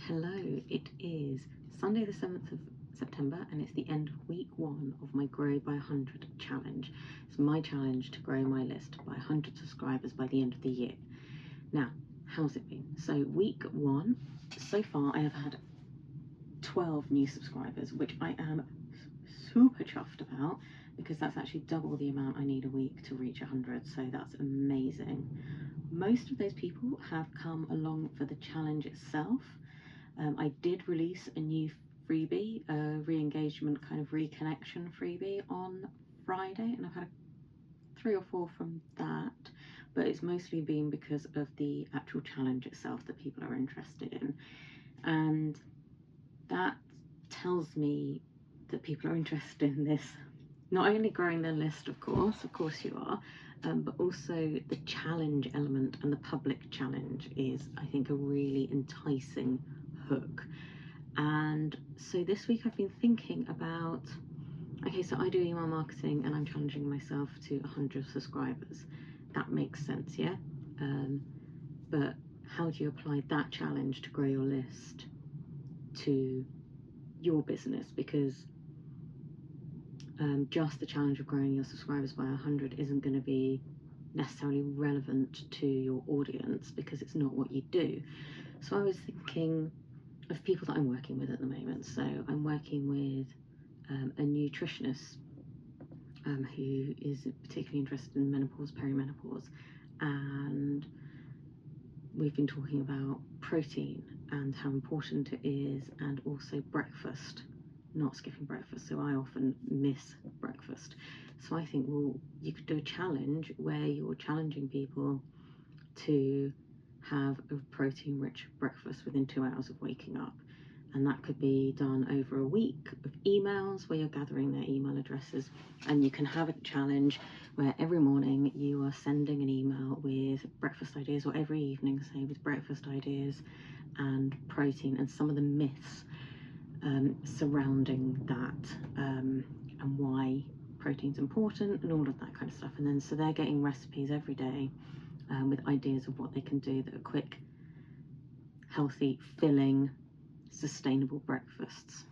Hello, it is Sunday the 7th of September and it's the end of week 1 of my Grow by 100 challenge. It's my challenge to grow my list by 100 subscribers by the end of the year. Now, how's it been? So week 1, so far I have had 12 new subscribers, which I am super chuffed about because that's actually double the amount I need a week to reach 100, so that's amazing. Most of those people have come along for the challenge itself. I did release a new freebie, a re-engagement kind of reconnection freebie on Friday, and I've had 3 or 4 from that, but it's mostly been because of the actual challenge itself that people are interested in, and that tells me that people are interested in this, not only growing their list, of course you are, but also the challenge element, and the public challenge is, I think, a really enticing hook. And so this week I've been thinking about, okay, so I do email marketing and I'm challenging myself to 100 subscribers. That makes sense, yeah? But how do you apply that challenge to grow your list to your business? Because just the challenge of growing your subscribers by 100 isn't going to be necessarily relevant to your audience because it's not what you do. So I was thinking of people that I'm working with at the moment. So I'm working with a nutritionist who is particularly interested in menopause, perimenopause, and we've been talking about protein and how important it is, and also breakfast, not skipping breakfast. So I often miss breakfast. So I think, well, you could do a challenge where you're challenging people to have a protein-rich breakfast within 2 hours of waking up. And that could be done over a week of emails where you're gathering their email addresses, and you can have a challenge where every morning you are sending an email with breakfast ideas, or every evening, say, with breakfast ideas and protein and some of the myths surrounding that, and why protein's important and all of that kind of stuff. And then so they're getting recipes every day with ideas of what they can do that are quick, healthy, filling, sustainable breakfasts.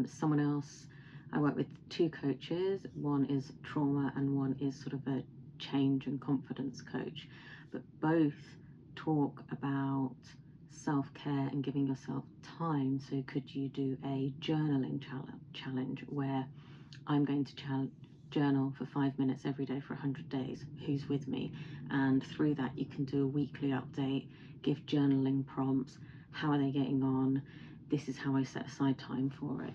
Someone else, I work with 2 coaches, one is trauma and one is sort of a change and confidence coach, but both talk about self-care and giving yourself time. So could you do a journaling challenge where I'm going to journal for 5 minutes every day for 100 days, who's with me? And through that you can do a weekly update, give journaling prompts, how are they getting on, this is how I set aside time for it.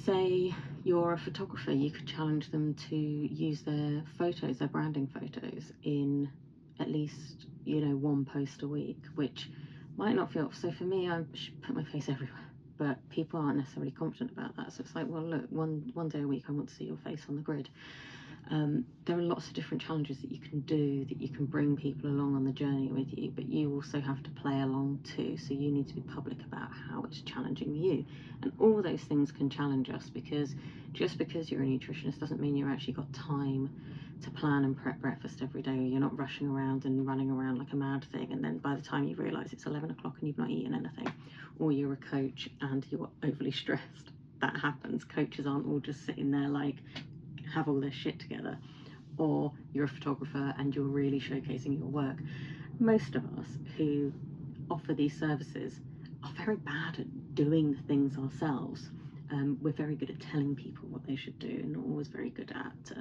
Say you're a photographer, you could challenge them to use their photos, their branding photos, in at least, you know, 1 post a week, which might not feel, so for me, I should put my face everywhere, but people aren't necessarily confident about that. So it's like, well, look, one day a week I want to see your face on the grid. There are lots of different challenges that you can do, that you can bring people along on the journey with you, but you also have to play along too. So you need to be public about how it's challenging you. And all those things can challenge us, because just because you're a nutritionist doesn't mean you've actually got time to plan and prep breakfast every day, or you're not rushing around and running around like a mad thing, and then by the time you realise it's 11 o'clock and you've not eaten anything. Or you're a coach and you're overly stressed. That happens. Coaches aren't all just sitting there like, have all their shit together. Or you're a photographer and you're really showcasing your work. Most of us who offer these services are very bad at doing the things ourselves. We're very good at telling people what they should do, and not always very good at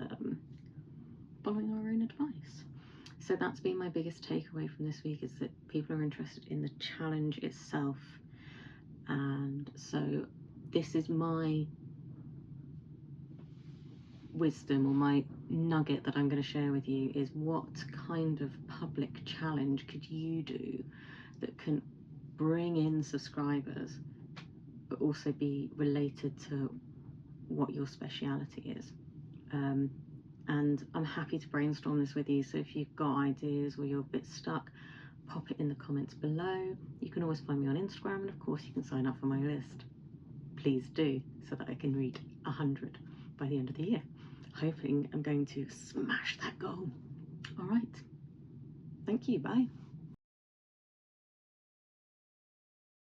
following our own advice. So that's been my biggest takeaway from this week, is that people are interested in the challenge itself. And so this is my wisdom, or my nugget that I'm going to share with you, is what kind of public challenge could you do that can bring in subscribers but also be related to what your speciality is. And I'm happy to brainstorm this with you, so if you've got ideas or you're a bit stuck, pop it in the comments below. You can always find me on Instagram, and of course you can sign up for my list. Please do, so that I can reach 100 by the end of the year. Hoping I'm going to smash that goal. All right, thank you, bye.